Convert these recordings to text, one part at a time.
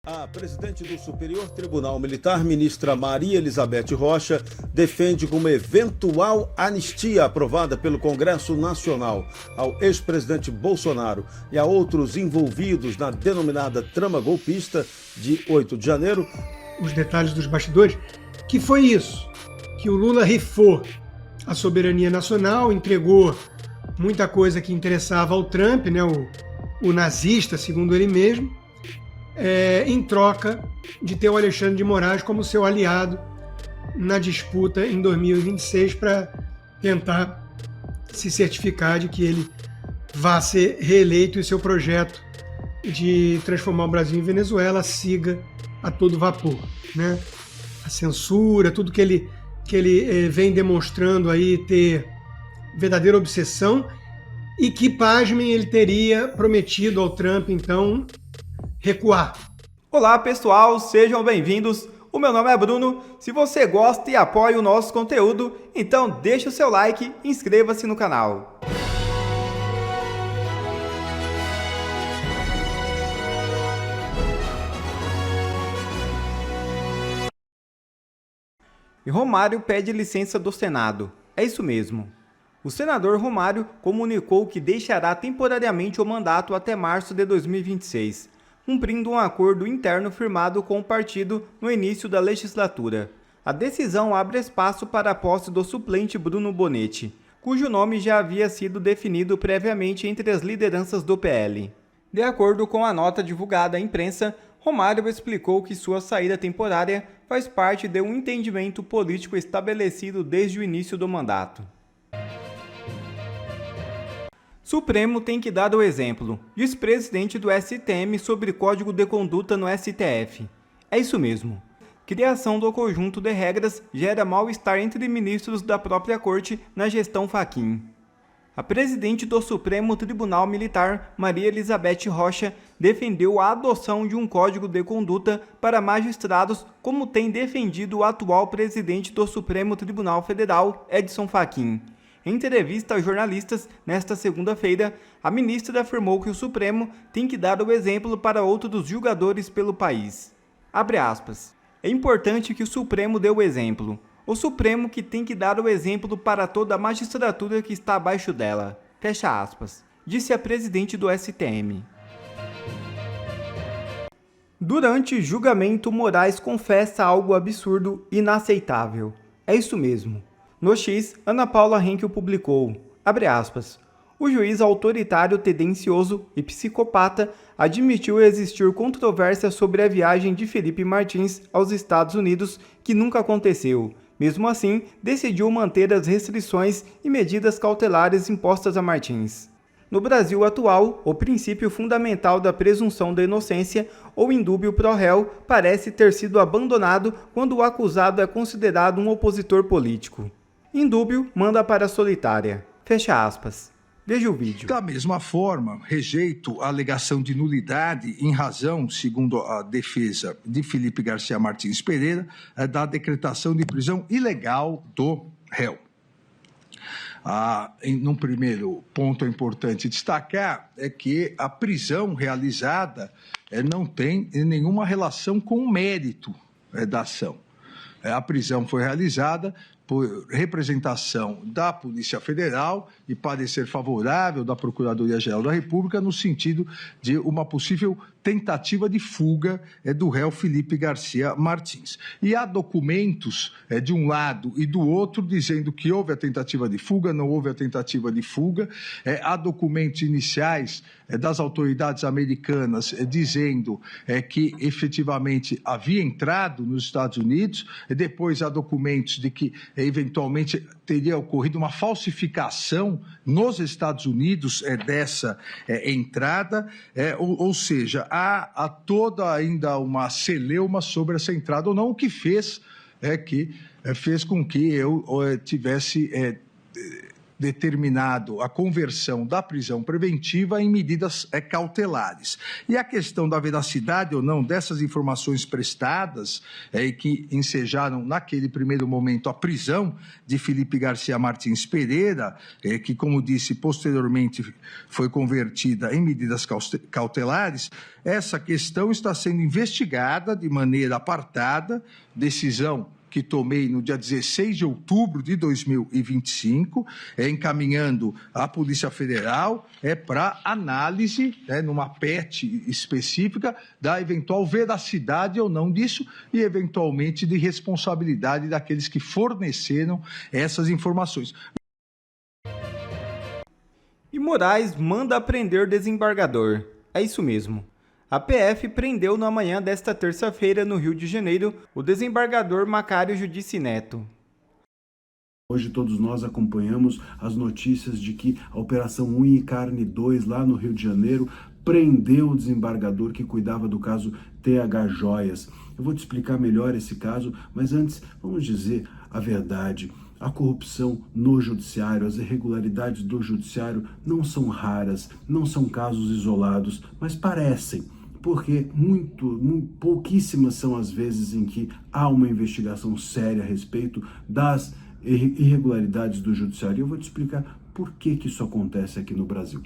A presidente do Superior Tribunal Militar, ministra Maria Elizabeth Rocha, defende que uma eventual anistia aprovada pelo Congresso Nacional ao ex-presidente Bolsonaro e a outros envolvidos na denominada trama golpista de 8 de janeiro. Os detalhes dos bastidores, que foi isso, que o Lula rifou a soberania nacional, entregou muita coisa que interessava ao Trump, né, o nazista, segundo ele mesmo, em troca de ter o Alexandre de Moraes como seu aliado na disputa em 2026 para tentar se certificar de que ele vá ser reeleito e seu projeto de transformar o Brasil em Venezuela siga a todo vapor, né? A censura, tudo que ele vem demonstrando aí ter verdadeira obsessão e que, pasmem, ele teria prometido ao Trump, então, recuar. Olá pessoal, sejam bem-vindos. O meu nome é Bruno. Se você gosta e apoia o nosso conteúdo, então deixa o seu like e inscreva-se no canal. E Romário pede licença do Senado. É isso mesmo. O senador Romário comunicou que deixará temporariamente o mandato até março de 2026, cumprindo um acordo interno firmado com o partido no início da legislatura. A decisão abre espaço para a posse do suplente Bruno Bonetti, cujo nome já havia sido definido previamente entre as lideranças do PL. De acordo com a nota divulgada à imprensa, Romário explicou que sua saída temporária faz parte de um entendimento político estabelecido desde o início do mandato. Supremo tem que dar o exemplo, diz presidente do STM sobre Código de Conduta no STF. É isso mesmo. Criação do conjunto de regras gera mal-estar entre ministros da própria corte na gestão Fachin. A presidente do Supremo Tribunal Militar, Maria Elizabeth Rocha, defendeu a adoção de um código de conduta para magistrados, como tem defendido o atual presidente do Supremo Tribunal Federal, Edson Fachin. Em entrevista a jornalistas, nesta segunda-feira, a ministra afirmou que o Supremo tem que dar o exemplo para outros julgadores pelo país. Abre aspas. É importante que o Supremo dê o exemplo. O Supremo que tem que dar o exemplo para toda a magistratura que está abaixo dela. Fecha aspas. Disse a presidente do STM. Durante julgamento, Moraes confessa algo absurdo e inaceitável. É isso mesmo. No X, Ana Paula Henkel publicou, abre aspas, o juiz autoritário, tendencioso e psicopata admitiu existir controvérsia sobre a viagem de Felipe Martins aos Estados Unidos, que nunca aconteceu. Mesmo assim, decidiu manter as restrições e medidas cautelares impostas a Martins. No Brasil atual, o princípio fundamental da presunção da inocência ou indúbio pro réu parece ter sido abandonado quando o acusado é considerado um opositor político. Indúbio manda para a solitária. Fecha aspas. Veja o vídeo. Da mesma forma, rejeito a alegação de nulidade em razão, segundo a defesa de Felipe Garcia Martins Pereira, da decretação de prisão ilegal do réu. Num primeiro ponto importante destacar é que a prisão realizada não tem nenhuma relação com o mérito da ação. A prisão foi realizada por representação da Polícia Federal e parecer favorável da Procuradoria-Geral da República no sentido de uma possível tentativa de fuga do réu Felipe Garcia Martins. E há documentos de um lado e do outro dizendo que houve a tentativa de fuga, não houve a tentativa de fuga. Há documentos iniciais das autoridades americanas dizendo que efetivamente havia entrado nos Estados Unidos. Depois há documentos de que eventualmente teria ocorrido uma falsificação nos Estados Unidos dessa entrada, ou seja, há toda ainda uma celeuma sobre essa entrada ou não, o que fez com que eu tivesse determinado a conversão da prisão preventiva em medidas cautelares. E a questão da veracidade ou não dessas informações prestadas e que ensejaram naquele primeiro momento a prisão de Felipe Garcia Martins Pereira, que, como disse, posteriormente foi convertida em medidas cautelares, essa questão está sendo investigada de maneira apartada, decisão que tomei no dia 16 de outubro de 2025, encaminhando à Polícia Federal para análise, numa PET específica, da eventual veracidade ou não disso e, eventualmente, de responsabilidade daqueles que forneceram essas informações. E Moraes manda prender desembargador. É isso mesmo. A PF prendeu na manhã desta terça-feira, no Rio de Janeiro, o desembargador Macário Judici Neto. Hoje todos nós acompanhamos as notícias de que a Operação Unha e Carne 2, lá no Rio de Janeiro, prendeu o desembargador que cuidava do caso TH Joias. Eu vou te explicar melhor esse caso, mas antes vamos dizer a verdade. A corrupção no judiciário, as irregularidades do judiciário não são raras, não são casos isolados, mas parecem. Porque pouquíssimas são as vezes em que há uma investigação séria a respeito das irregularidades do judiciário. E eu vou te explicar por que isso acontece aqui no Brasil.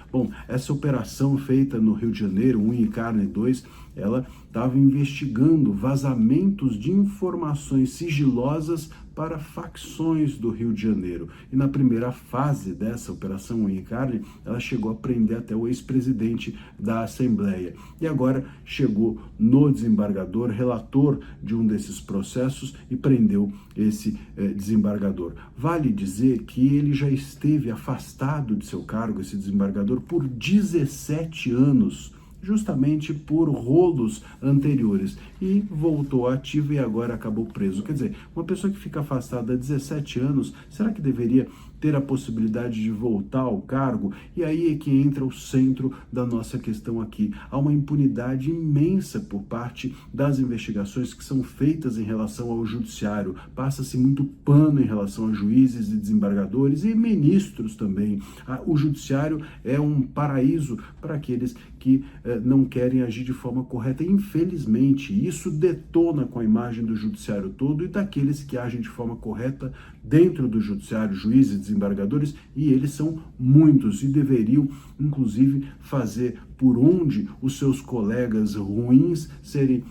Bom, essa operação feita no Rio de Janeiro, Unha e Carne 2, ela estava investigando vazamentos de informações sigilosas para facções do Rio de Janeiro. E na primeira fase dessa Operação Unha e Carne, ela chegou a prender até o ex-presidente da Assembleia. E agora chegou no desembargador, relator de um desses processos, e prendeu esse desembargador. Vale dizer que ele já esteve afastado de seu cargo, esse desembargador, por 17 anos, justamente por rolos anteriores, e voltou ativo e agora acabou preso. Quer dizer, uma pessoa que fica afastada há 17 anos, será que deveria ter a possibilidade de voltar ao cargo? E aí é que entra o centro da nossa questão aqui. Há uma impunidade imensa por parte das investigações que são feitas em relação ao judiciário. Passa-se muito pano em relação a juízes e desembargadores e ministros também. O judiciário é um paraíso para aqueles que não querem agir de forma correta. Infelizmente, isso detona com a imagem do judiciário todo e daqueles que agem de forma correta dentro do judiciário, juízes e desembargadores, e eles são muitos e deveriam, inclusive, fazer por onde os seus colegas ruins serem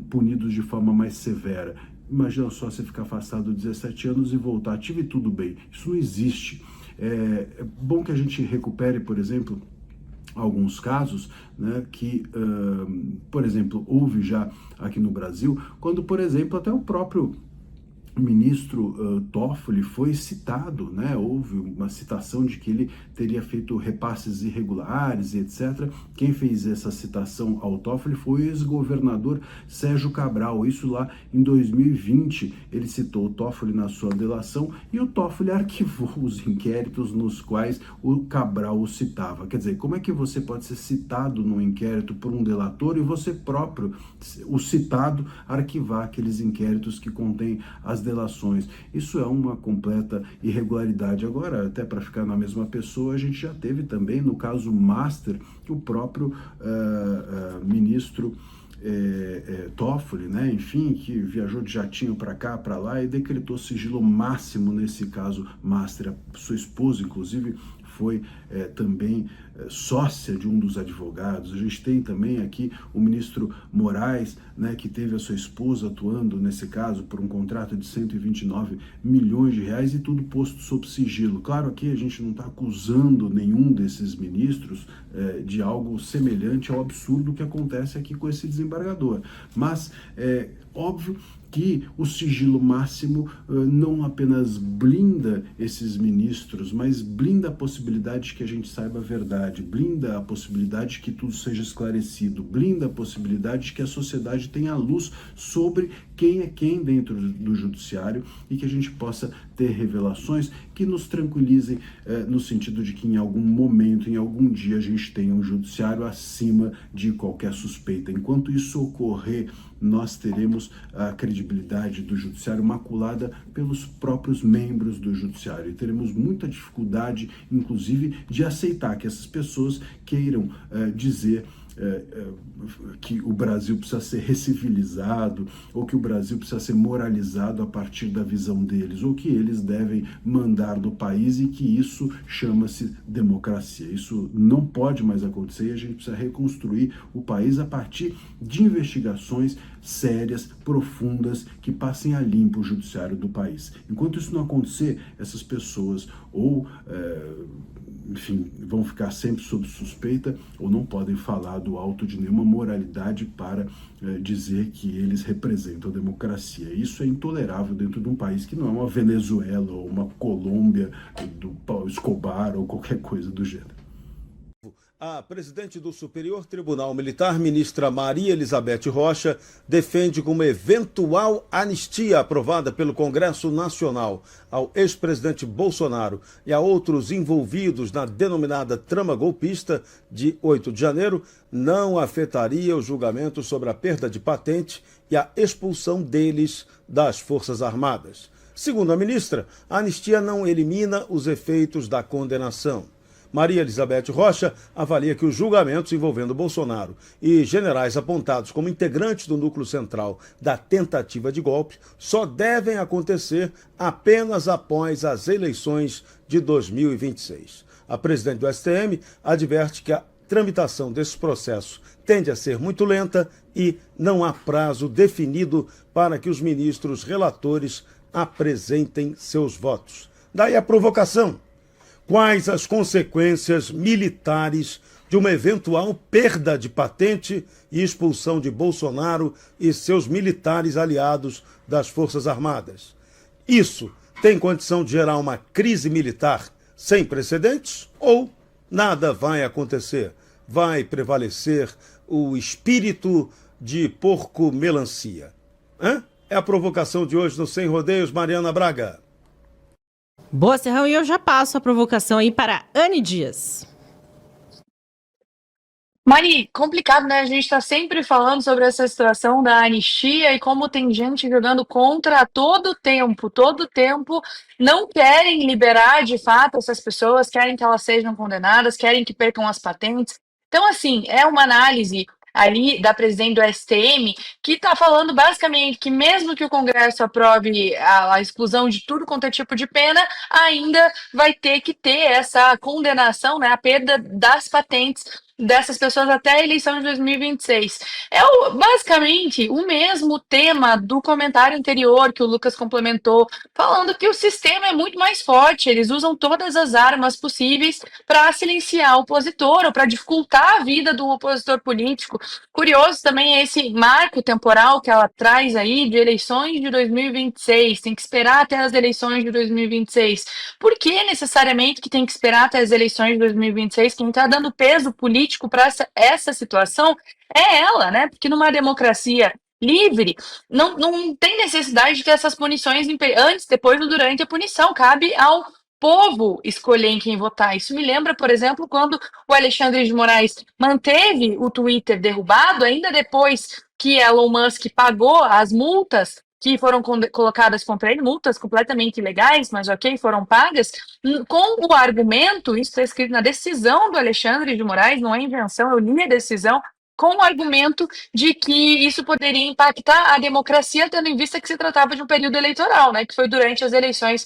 punidos de forma mais severa. Imagina só você ficar afastado 17 anos e voltar ativo e tudo bem. Isso não existe. É bom que a gente recupere, por exemplo, alguns casos, né, que, por exemplo, houve já aqui no Brasil, quando, por exemplo, até o próprio ministro Toffoli foi citado, né? Houve uma citação de que ele teria feito repasses irregulares e etc. Quem fez essa citação ao Toffoli foi o ex-governador Sérgio Cabral. Isso lá em 2020, ele citou o Toffoli na sua delação e o Toffoli arquivou os inquéritos nos quais o Cabral o citava. Quer dizer, como é que você pode ser citado num inquérito por um delator e você próprio, o citado, arquivar aqueles inquéritos que contêm as delações? Isso é uma completa irregularidade. Agora, até para ficar na mesma pessoa, a gente já teve também no caso Master o próprio ministro Toffoli, né? Enfim, que viajou de jatinho para cá, para lá e decretou sigilo máximo nesse caso Master. A sua esposa, inclusive, foi também sócia de um dos advogados. A gente tem também aqui o ministro Moraes, né, que teve a sua esposa atuando nesse caso por um contrato de 129 milhões de reais e tudo posto sob sigilo. Claro, aqui a gente não está acusando nenhum desses ministros de algo semelhante ao absurdo que acontece aqui com esse desembargador. Mas é óbvio que o sigilo máximo não apenas blinda esses ministros, mas blinda a possibilidade de que a gente saiba a verdade. verdade, blinda a possibilidade de que tudo seja esclarecido, blinda a possibilidade de que a sociedade tenha luz sobre quem é quem dentro do judiciário e que a gente possa ter revelações que nos tranquilizem no sentido de que em algum momento, em algum dia, a gente tenha um judiciário acima de qualquer suspeita. Enquanto isso ocorrer, nós teremos a credibilidade do judiciário maculada pelos próprios membros do judiciário e teremos muita dificuldade, inclusive, de aceitar que essas pessoas queiram dizer que o Brasil precisa ser recivilizado ou que o Brasil precisa ser moralizado a partir da visão deles, ou que eles devem mandar no país e que isso chama-se democracia. Isso não pode mais acontecer e a gente precisa reconstruir o país a partir de investigações sérias, profundas, que passem a limpo o judiciário do país. Enquanto isso não acontecer, essas pessoas ou enfim, vão ficar sempre sob suspeita ou não podem falar do alto de nenhuma moralidade para dizer que eles representam a democracia. Isso é intolerável dentro de um país que não é uma Venezuela ou uma Colômbia do Paulo Escobar ou qualquer coisa do gênero. A presidente do Superior Tribunal Militar, ministra Maria Elizabeth Rocha, defende que uma eventual anistia aprovada pelo Congresso Nacional ao ex-presidente Bolsonaro e a outros envolvidos na denominada trama golpista de 8 de janeiro não afetaria o julgamento sobre a perda de patente e a expulsão deles das Forças Armadas. Segundo a ministra, a anistia não elimina os efeitos da condenação. Maria Elizabeth Rocha avalia que os julgamentos envolvendo Bolsonaro e generais apontados como integrantes do núcleo central da tentativa de golpe só devem acontecer apenas após as eleições de 2026. A presidente do STM adverte que a tramitação desse processo tende a ser muito lenta e não há prazo definido para que os ministros relatores apresentem seus votos. Daí a provocação. Quais as consequências militares de uma eventual perda de patente e expulsão de Bolsonaro e seus militares aliados das Forças Armadas? Isso tem condição de gerar uma crise militar sem precedentes ou nada vai acontecer? Vai prevalecer o espírito de porco-melancia? É a provocação de hoje no Sem Rodeios, Mariana Braga. Boa, Serrão, e eu já passo a provocação aí para Anne Dias. Mari, complicado, né? A gente está sempre falando sobre essa situação da anistia e como tem gente jogando contra a todo tempo, não querem liberar de fato essas pessoas, querem que elas sejam condenadas, querem que percam as patentes. Então, assim, é uma análise ali da presidente do STM, que está falando basicamente que mesmo que o Congresso aprove a exclusão de tudo quanto é tipo de pena, ainda vai ter que ter essa condenação, né, a perda das patentes dessas pessoas até a eleição de 2026. É basicamente o mesmo tema do comentário anterior que o Lucas complementou, falando que o sistema é muito mais forte, eles usam todas as armas possíveis para silenciar o opositor ou para dificultar a vida do opositor político. Curioso também é esse marco temporal que ela traz aí de eleições de 2026, tem que esperar até as eleições de 2026. Por que necessariamente que tem que esperar até as eleições de 2026? Quem está dando peso político para essa situação é ela, né? Porque numa democracia livre, não tem necessidade de ter essas punições antes, depois ou durante a punição. Cabe ao povo escolher em quem votar. Isso me lembra, por exemplo, quando o Alexandre de Moraes manteve o Twitter derrubado, ainda depois que Elon Musk pagou as multas que foram colocadas contra ele, multas completamente ilegais, mas ok, foram pagas, com o argumento, isso está escrito na decisão do Alexandre de Moraes, não é invenção, eu li a decisão, com o argumento de que isso poderia impactar a democracia, tendo em vista que se tratava de um período eleitoral, né, que foi durante as eleições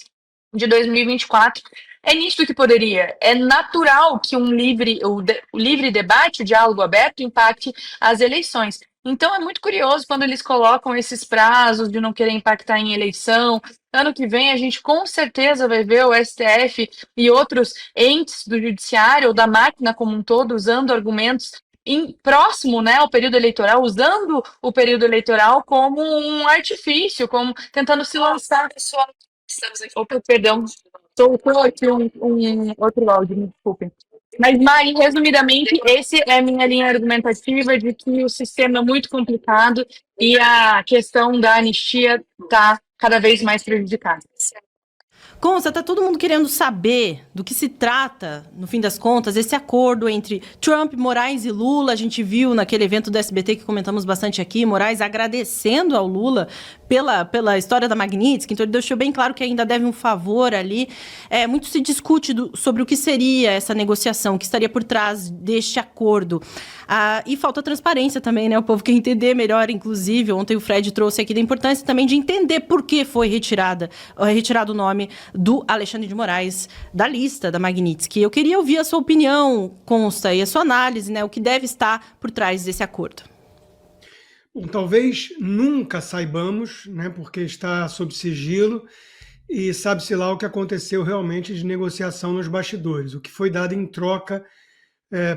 de 2024. É nisto que poderia. É natural que o livre debate, o diálogo aberto, impacte as eleições. Então é muito curioso quando eles colocam esses prazos de não querer impactar em eleição. Ano que vem a gente com certeza vai ver o STF e outros entes do judiciário ou da máquina como um todo usando argumentos próximo, né, ao período eleitoral, usando o período eleitoral como um artifício, como tentando se lançar. Opa, perdão, soltou aqui um outro áudio, me desculpem. Mas, Mari, resumidamente, essa é a minha linha argumentativa de que o sistema é muito complicado e a questão da anistia está cada vez mais prejudicada. Consta, tá todo mundo querendo saber do que se trata, no fim das contas, esse acordo entre Trump, Moraes e Lula. A gente viu naquele evento do SBT que comentamos bastante aqui, Moraes agradecendo ao Lula pela história da Magnitsky, então ele deixou bem claro que ainda deve um favor ali. Muito se discute sobre o que seria essa negociação, o que estaria por trás deste acordo. E falta transparência também, né? O povo quer entender melhor, inclusive. Ontem o Fred trouxe aqui da importância também de entender por que foi retirado o nome do Alexandre de Moraes da lista da Magnitsky. Eu queria ouvir a sua opinião, Consta, e a sua análise, né? O que deve estar por trás desse acordo. Bom, talvez nunca saibamos, né? Porque está sob sigilo e sabe-se lá o que aconteceu realmente de negociação nos bastidores, o que foi dado em troca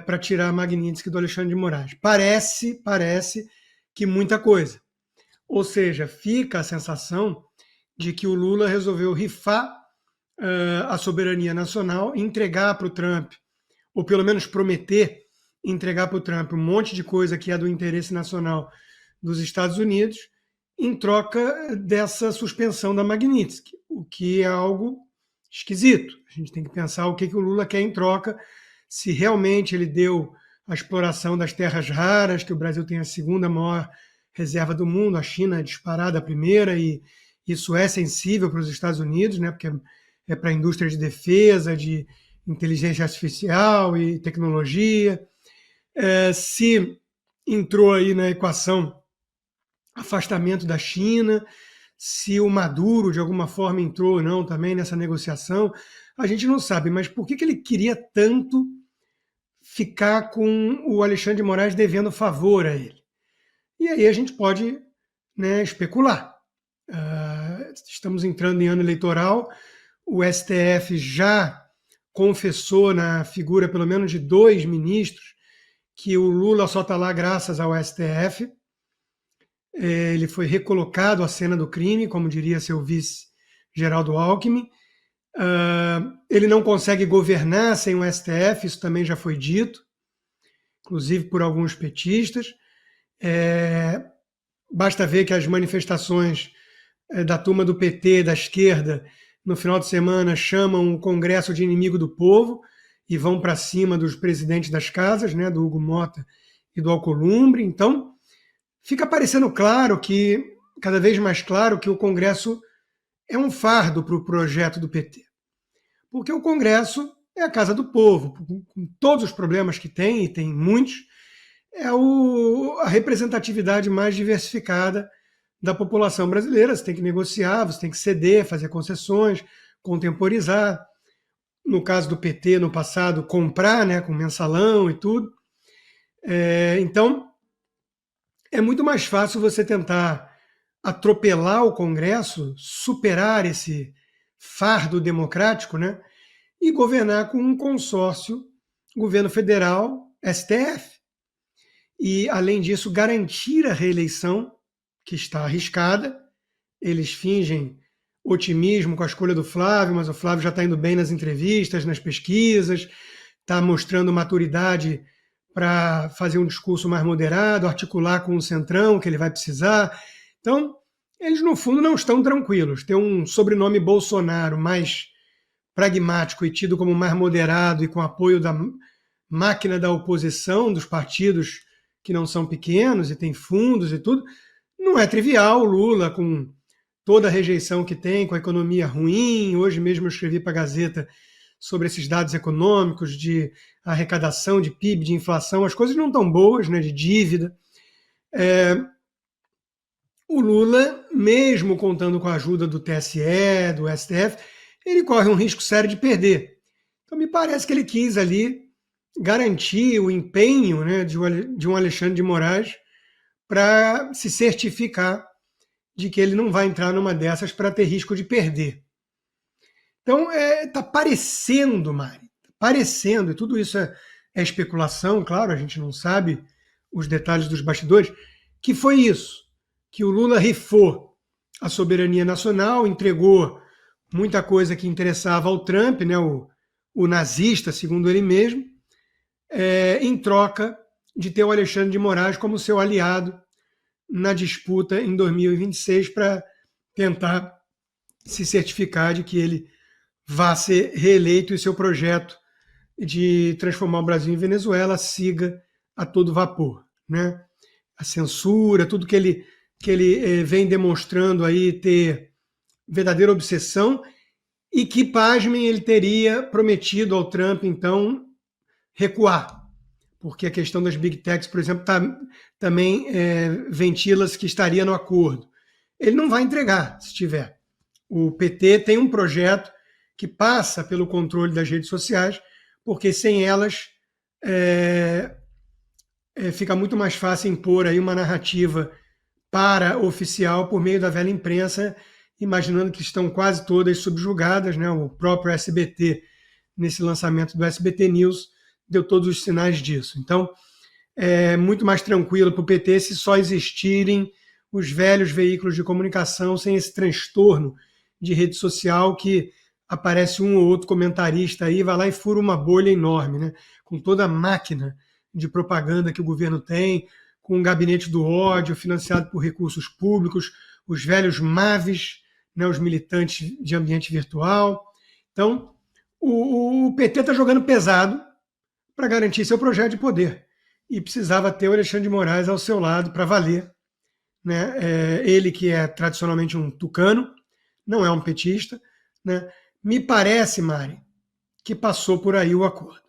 para tirar a Magnitsky do Alexandre de Moraes. Parece que muita coisa. Ou seja, fica a sensação de que o Lula resolveu rifar a soberania nacional, entregar para o Trump, ou pelo menos prometer entregar para o Trump um monte de coisa que é do interesse nacional dos Estados Unidos, em troca dessa suspensão da Magnitsky, o que é algo esquisito. A gente tem que pensar o que o Lula quer em troca, se realmente ele deu a exploração das terras raras, que o Brasil tem a segunda maior reserva do mundo, a China é disparada a primeira, e isso é sensível para os Estados Unidos, né, porque é para a indústria de defesa, de inteligência artificial e tecnologia. Se entrou aí na equação afastamento da China, se o Maduro de alguma forma entrou ou não também nessa negociação, a gente não sabe, mas por que ele queria tanto ficar com o Alexandre de Moraes devendo favor a ele? E aí a gente pode, né, especular. Estamos entrando em ano eleitoral, o STF já confessou na figura pelo menos de 2 ministros que o Lula só está lá graças ao STF. Ele foi recolocado à cena do crime, como diria seu vice Geraldo Alckmin. Ele não consegue governar sem o STF, isso também já foi dito, inclusive por alguns petistas. Basta ver que as manifestações da turma do PT, da esquerda, no final de semana chamam o Congresso de inimigo do povo e vão para cima dos presidentes das casas, né, do Hugo Mota e do Alcolumbre. Então, fica parecendo claro que, cada vez mais claro, que o Congresso é um fardo para o projeto do PT. Porque o Congresso é a casa do povo, com todos os problemas que tem, e tem muitos, é a representatividade mais diversificada da população brasileira. Você tem que negociar, você tem que ceder, fazer concessões, contemporizar. No caso do PT, no passado, comprar, né, com mensalão e tudo. Então, é muito mais fácil você tentar atropelar o Congresso, superar esse fardo democrático, né, e governar com um consórcio, governo federal, STF. E, além disso, garantir a reeleição, que está arriscada. Eles fingem otimismo com a escolha do Flávio, mas o Flávio já está indo bem nas entrevistas, nas pesquisas, está mostrando maturidade para fazer um discurso mais moderado, articular com o Centrão, que ele vai precisar. Então, eles, no fundo, não estão tranquilos. Ter um sobrenome Bolsonaro mais pragmático e tido como mais moderado e com apoio da máquina da oposição, dos partidos que não são pequenos e têm fundos e tudo, não é trivial. O Lula, com toda a rejeição que tem, com a economia ruim, hoje mesmo eu escrevi para a Gazeta sobre esses dados econômicos de arrecadação, de PIB, de inflação, as coisas não estão boas, né, de dívida. O Lula, mesmo contando com a ajuda do TSE, do STF, ele corre um risco sério de perder. Então me parece que ele quis ali garantir o empenho, né, de um Alexandre de Moraes para se certificar de que ele não vai entrar numa dessas para ter risco de perder. Então, está parecendo, Mari, parecendo, e tudo isso é especulação, claro, a gente não sabe os detalhes dos bastidores, que foi isso, que o Lula rifou a soberania nacional, entregou muita coisa que interessava ao Trump, né, o nazista, segundo ele mesmo, em troca de ter o Alexandre de Moraes como seu aliado na disputa em 2026 para tentar se certificar de que ele vá ser reeleito e seu projeto de transformar o Brasil em Venezuela siga a todo vapor, né? A censura, tudo que ele vem demonstrando aí ter verdadeira obsessão e que, pasmem, ele teria prometido ao Trump, então, recuar. Porque a questão das Big Techs, por exemplo, também ventila-se que estaria no acordo. Ele não vai entregar, se tiver. O PT tem um projeto que passa pelo controle das redes sociais, porque sem elas fica muito mais fácil impor aí uma narrativa para-oficial por meio da velha imprensa, imaginando que estão quase todas subjugadas, né? O próprio SBT, nesse lançamento do SBT News, deu todos os sinais disso. Então, é muito mais tranquilo para o PT se só existirem os velhos veículos de comunicação sem esse transtorno de rede social que aparece um ou outro comentarista aí, vai lá e fura uma bolha enorme, né? Com toda a máquina de propaganda que o governo tem, com o gabinete do ódio financiado por recursos públicos, os velhos MAVs, né, os militantes de ambiente virtual. Então, o PT está jogando pesado para garantir seu projeto de poder. E precisava ter o Alexandre de Moraes ao seu lado para valer, né? Ele que é tradicionalmente um tucano, não é um petista, né? Me parece, Mari, que passou por aí o acordo.